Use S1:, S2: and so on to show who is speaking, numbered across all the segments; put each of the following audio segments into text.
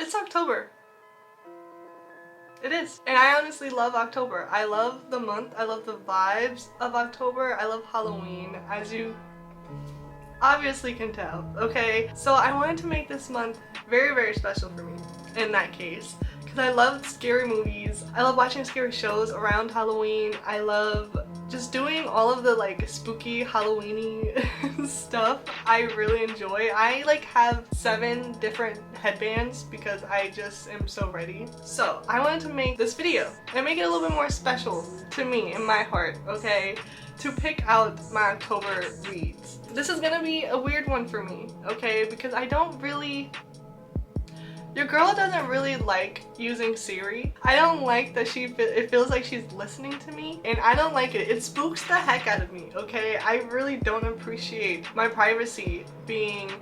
S1: It's October. It is. And I honestly love October. I love the month. I love the vibes of October. I love Halloween, as you obviously can tell, okay? So I wanted to make this month very, very special for me in that case. Because I love scary movies. I love watching scary shows around Halloween. I love just doing all of the like spooky Halloween-y stuff. I really enjoy. I like have 7 different headbands because I just am so ready. So I wanted to make this video and make it a little bit more special to me in my heart, okay? To pick out my October reads. This is gonna be a weird one for me, okay? Because I don't really... Your girl doesn't really like using Siri. I don't like that it feels like she's listening to me, and I don't like it. It spooks the heck out of me, okay? I really don't appreciate my privacy being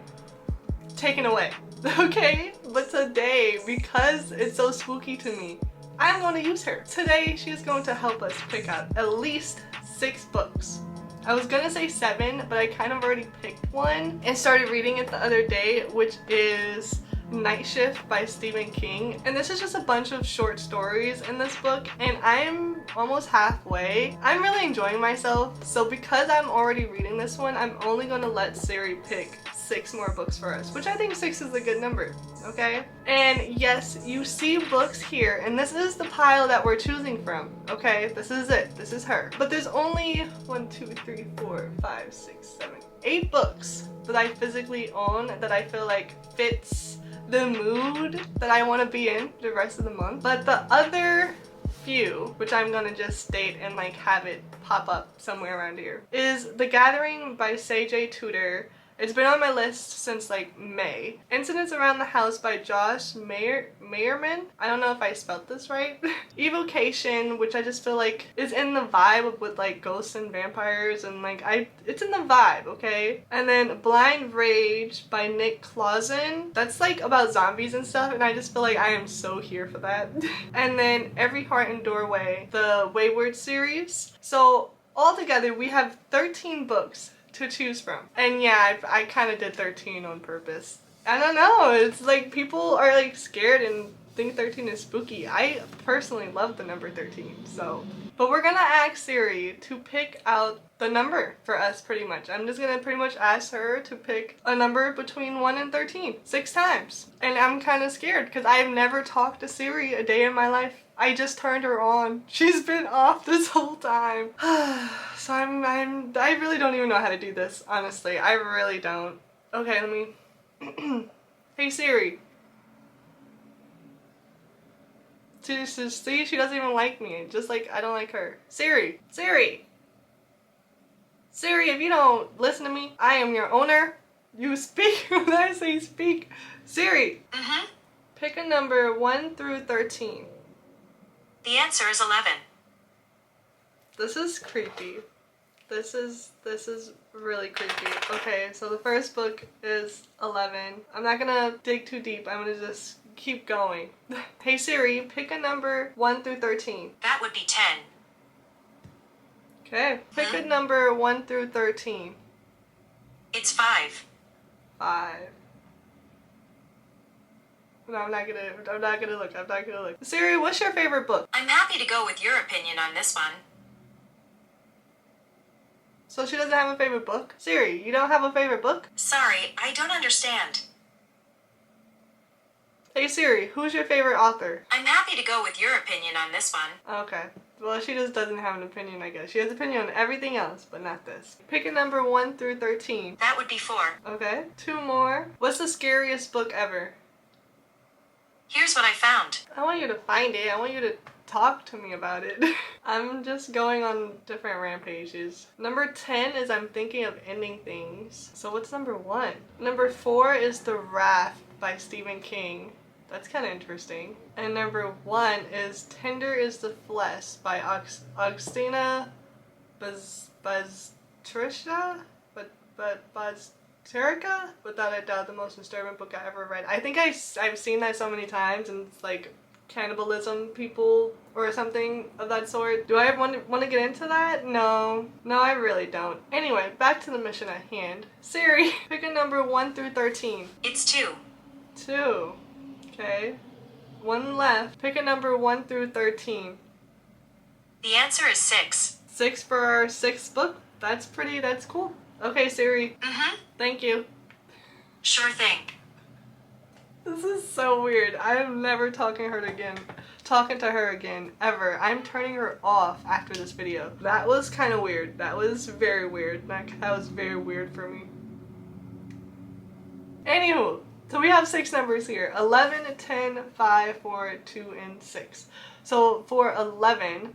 S1: taken away, okay? But today, because it's so spooky to me, I'm going to use her. Today, she's going to help us pick out at least 6 books. I was gonna say 7, but I kind of already picked one and started reading it the other day, which is Night Shift by Stephen King. And this is just a bunch of short stories in this book, and I'm almost halfway. I'm really enjoying myself, so because I'm already reading this one, I'm only gonna let Siri pick 6 more books for us, which I think 6 is a good number, okay? And yes, you see books here, and this is the pile that we're choosing from, okay? This is it. This is her. But there's only 1, 2, 3, 4, 5, 6, 7, 8 books that I physically own that I feel like fits the mood that I want to be in the rest of the month. But the other few, which I'm gonna just state and like have it pop up somewhere around here, is The Gathering by J. Tudor. It's been on my list since like May. Incidents Around the House by Josh Mayerman. I don't know if I spelled this right. Evocation, which I just feel like is in the vibe with like ghosts and vampires, and like it's in the vibe, okay? And then Blind Rage by Nick Clausen. That's like about zombies and stuff, and I just feel like I am so here for that. And then Every Heart and Doorway, the Wayward series. So altogether we have 13 books to choose from. And yeah, I kind of did 13 on purpose. I don't know, it's like people are like scared and think 13 is spooky. I personally love the number 13, so. But we're gonna ask Siri to pick out the number for us pretty much. I'm just gonna pretty much ask her to pick a number between 1 and 13, 6 times. And I'm kind of scared because I've never talked to Siri a day in my life. I just turned her on. She's been off this whole time. So I really don't even know how to do this, honestly. I really don't. Okay, let me... Hey Siri. See, she doesn't even like me. Just like I don't like her. Siri. Siri. Siri, if you don't listen to me, I am your owner. You speak when I say speak. Siri. Pick a number 1 through 13.
S2: The answer is 11.
S1: This is creepy. This is really creepy. Okay, so the first book is 11. I'm not gonna dig too deep. I'm gonna just keep going. Hey Siri, pick a number 1 through 13.
S2: That would be 10.
S1: Okay, pick a number 1 through 13.
S2: It's 5.
S1: 5. No, I'm not gonna look. Siri, what's your favorite book?
S2: I'm happy to go with your opinion on this one.
S1: So she doesn't have a favorite book? Siri, you don't have a favorite book?
S2: Sorry, I don't understand.
S1: Hey Siri, who's your favorite author?
S2: I'm happy to go with your opinion on this one.
S1: Okay. Well, she just doesn't have an opinion, I guess. She has an opinion on everything else, but not this. Pick a number 1 through 13.
S2: That would be 4.
S1: Okay. 2 more. What's the scariest book ever?
S2: Here's what I found.
S1: I want you to find it. I want you to talk to me about it. I'm just going on different rampages. Number 10 is I'm Thinking of Ending Things. So what's number 1? Number 4 is The Raft by Stephen King. That's kind of interesting. And number 1 is Tender is the Flesh by Augustina Baztrisha? Bazterica? Without a doubt, the most disturbing book I ever read. I think I've seen that so many times, and it's like cannibalism people or something of that sort. Do I want to get into that? No, I really don't. Anyway, back to the mission at hand. Siri, pick a number 1 through 13.
S2: It's 2.
S1: 2. Okay. One left. Pick a number 1 through 13.
S2: The answer is 6.
S1: 6 for our 6th book? That's cool. Okay, Siri. Thank you.
S2: Sure thing.
S1: This is so weird. I'm never talking to her again, ever. I'm turning her off after this video. That was kind of weird. That was very weird. That was very weird for me. Anywho, so we have 6 numbers here. 11, 10, 5, 4, 2, and 6. So for 11,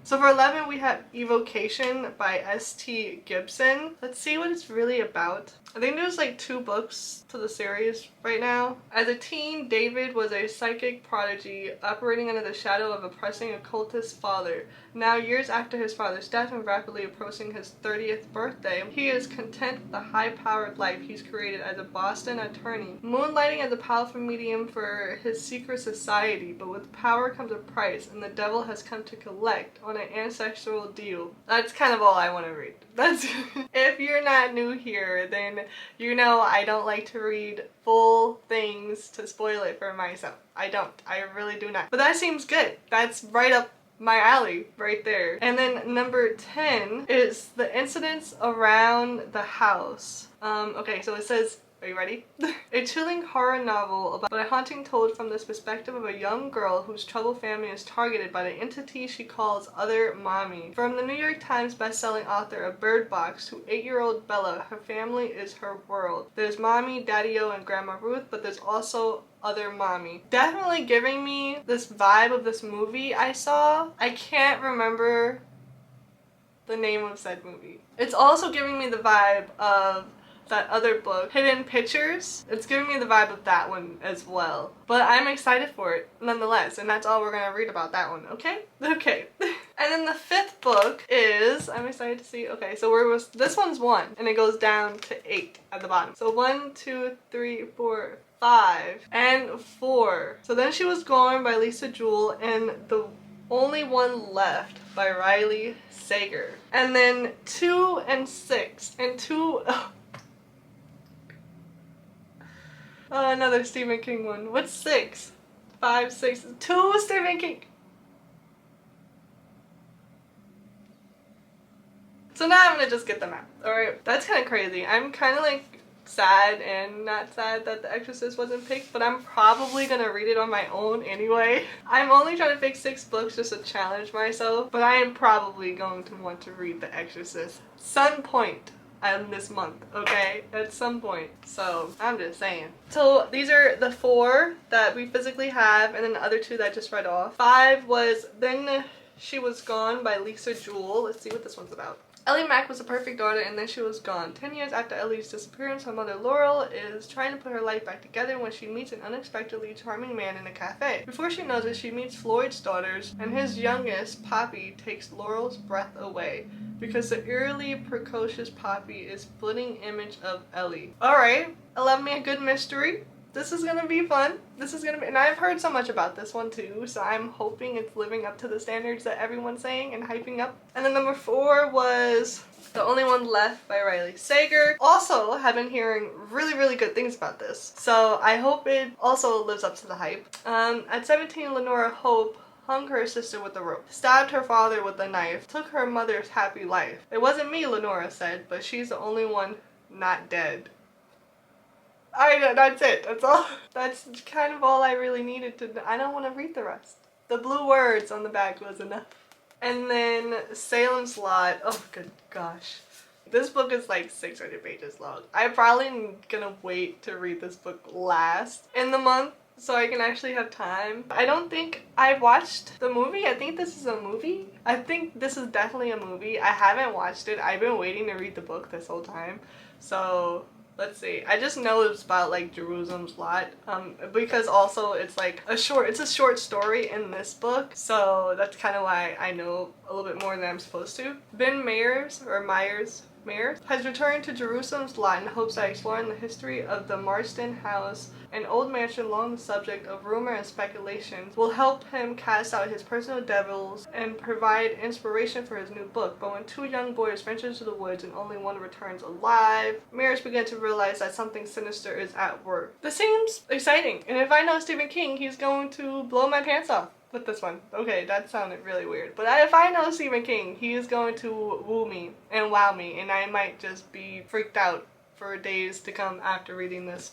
S1: we have Evocation by S.T. Gibson. Let's see what it's really about. I think there's like 2 books to the series right now. As a teen, David was a psychic prodigy operating under the shadow of a pressing occultist father. Now, years after his father's death and rapidly approaching his 30th birthday, he is content with the high-powered life he's created as a Boston attorney, moonlighting as a powerful medium for his secret society. But with power comes a price, and the devil has come to collect on an ancestral deal. That's kind of all I want to read. That's if you're not new here, then you know I don't like to read full things to spoil it for myself. I don't. I really do not. But that seems good. That's right up my alley right there. And then number 10 is the incidents around the house. Okay, so it says, are you ready? A chilling horror novel about a haunting told from this perspective of a young girl whose troubled family is targeted by the entity she calls Other Mommy. From the New York Times bestselling author of Bird Box to 8-year-old Bella, her family is her world. There's Mommy, Daddy-O, and Grandma Ruth, but there's also Other Mommy. Definitely giving me this vibe of this movie I saw. I can't remember the name of said movie. It's also giving me the vibe of that other book, Hidden Pictures. It's giving me the vibe of that one as well. But I'm excited for it nonetheless, and that's all we're gonna read about that one, okay? Okay. And then the 5th book is, I'm excited to see, okay, so this one's 1, and it goes down to 8 at the bottom. So 1, 2, 3, 4, 5, and 4. So Then She Was Gone by Lisa Jewell, and the only one left by Riley Sager. And then 2 and 6, and 2, another Stephen King one. What's 6? 5, 6, 2 Stephen King. So now I'm gonna just get them out. Alright, that's kind of crazy. I'm kind of like sad and not sad that The Exorcist wasn't picked, but I'm probably gonna read it on my own anyway. I'm only trying to pick 6 books just to challenge myself, but I am probably going to want to read The Exorcist some point this month, okay? At some point. So I'm just saying. So these are the 4 that we physically have, and then the other 2 that I just read off. 5 was Then She Was Gone by Lisa Jewell. Let's see what this one's about. Ellie Mack was a perfect daughter, and then she was gone. 10 years after Ellie's disappearance, her mother Laurel is trying to put her life back together when she meets an unexpectedly charming man in a cafe. Before she knows it, she meets Floyd's daughters, and his youngest, Poppy, takes Laurel's breath away because the eerily precocious Poppy is flitting image of Ellie. Alright, I love me a good mystery. This is gonna be fun. And I've heard so much about this one too, so I'm hoping it's living up to the standards that everyone's saying and hyping up. And then number 4 was The Only One Left by Riley Sager. Also, have been hearing really, really good things about this, so I hope it also lives up to the hype. At 17, Lenora Hope hung her sister with a rope, stabbed her father with a knife, took her mother's happy life. It wasn't me, Lenora said, but she's the only one not dead. That's it. That's all. That's kind of all I really needed to know. I don't want to read the rest. The blue words on the back was enough. And then Salem's Lot. Oh, good gosh. This book is like 600 pages long. I'm probably gonna wait to read this book last in the month so I can actually have time. I don't think I've watched the movie. I think this is a movie. I think this is definitely a movie. I haven't watched it. I've been waiting to read the book this whole time. So let's see. I just know it's about like Jerusalem's Lot, because also it's like a short story in this book, so that's kind of why I know a little bit more than I'm supposed to. Ben Myers has returned to Jerusalem's Lot in hopes of exploring the history of the Marston House an old mansion long the subject of rumor and speculation, will help him cast out his personal devils and provide inspiration for his new book. But when two young boys venture into the woods and only one returns alive, Mirrors begin to realize that something sinister is at work. This seems exciting, and if I know Stephen King, he's going to blow my pants off with this one. Okay, that sounded really weird. But if I know Stephen King, he is going to woo me and wow me, and I might just be freaked out for days to come after reading this.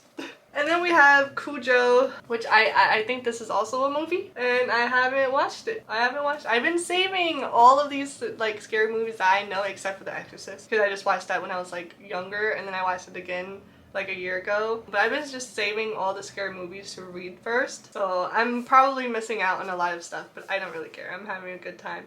S1: And then we have Cujo, which I think this is also a movie, and I haven't watched it. I've been saving all of these like scary movies that I know except for The Exorcist, because I just watched that when I was like younger, and then I watched it again like a year ago. But I've been just saving all the scary movies to read first, so I'm probably missing out on a lot of stuff, but I don't really care. I'm having a good time.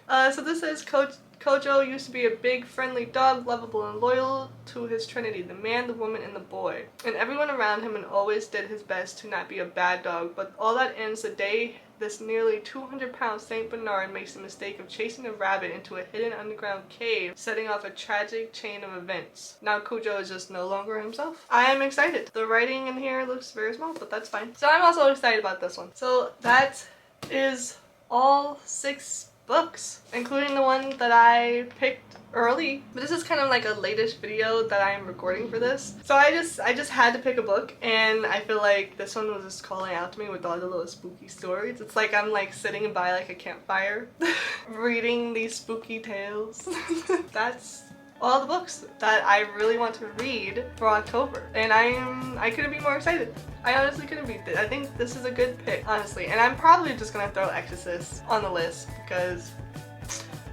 S1: So this is Kojo used to be a big, friendly dog, lovable and loyal to his trinity, the man, the woman, and the boy. And everyone around him and always did his best to not be a bad dog, but all that ends the day this nearly 200-pound Saint Bernard makes the mistake of chasing a rabbit into a hidden underground cave, setting off a tragic chain of events. Now Cujo is just no longer himself. I am excited. The writing in here looks very small, but that's fine. So I'm also excited about this one. So that is all 6 books, including the one that I picked early. But this is kind of like a latest video that I am recording for this. So I just had to pick a book, and I feel like this one was just calling out to me with all the little spooky stories. It's like I'm like sitting by like a campfire reading these spooky tales. That's all the books that I really want to read for October, and I couldn't be more excited. I honestly couldn't be. I think this is a good pick, honestly, and I'm probably just gonna throw Exorcist on the list because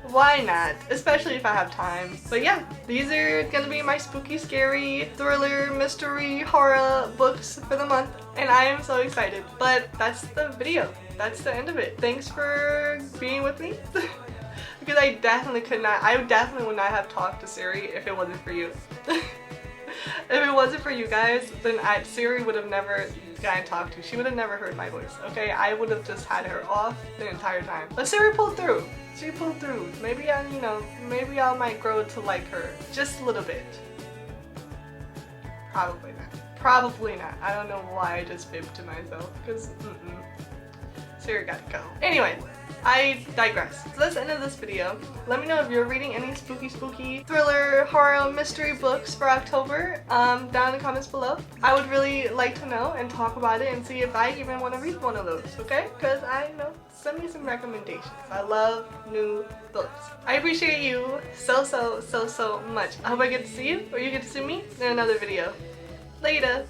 S1: why not? Especially if I have time. But yeah, these are gonna be my spooky, scary, thriller, mystery, horror books for the month, and I am so excited. But that's the video. That's the end of it. Thanks for being with me. Because I definitely would not have talked to Siri if it wasn't for you. If it wasn't for you guys, then Siri would have never gotten talked to. She would have never heard my voice, okay? I would have just had her off the entire time. But Siri pulled through. She pulled through. Maybe maybe I might grow to like her just a little bit. Probably not. Probably not. I don't know why I just fibbed to myself, because Siri gotta go. Anyway, I digress. So that's the end of this video. Let me know if you're reading any spooky thriller, horror, mystery books for October down in the comments below. I would really like to know and talk about it and see if I even want to read one of those, okay? Because send me some recommendations. I love new books. I appreciate you so much. I hope I get to see you, or you get to see me in another video. Later.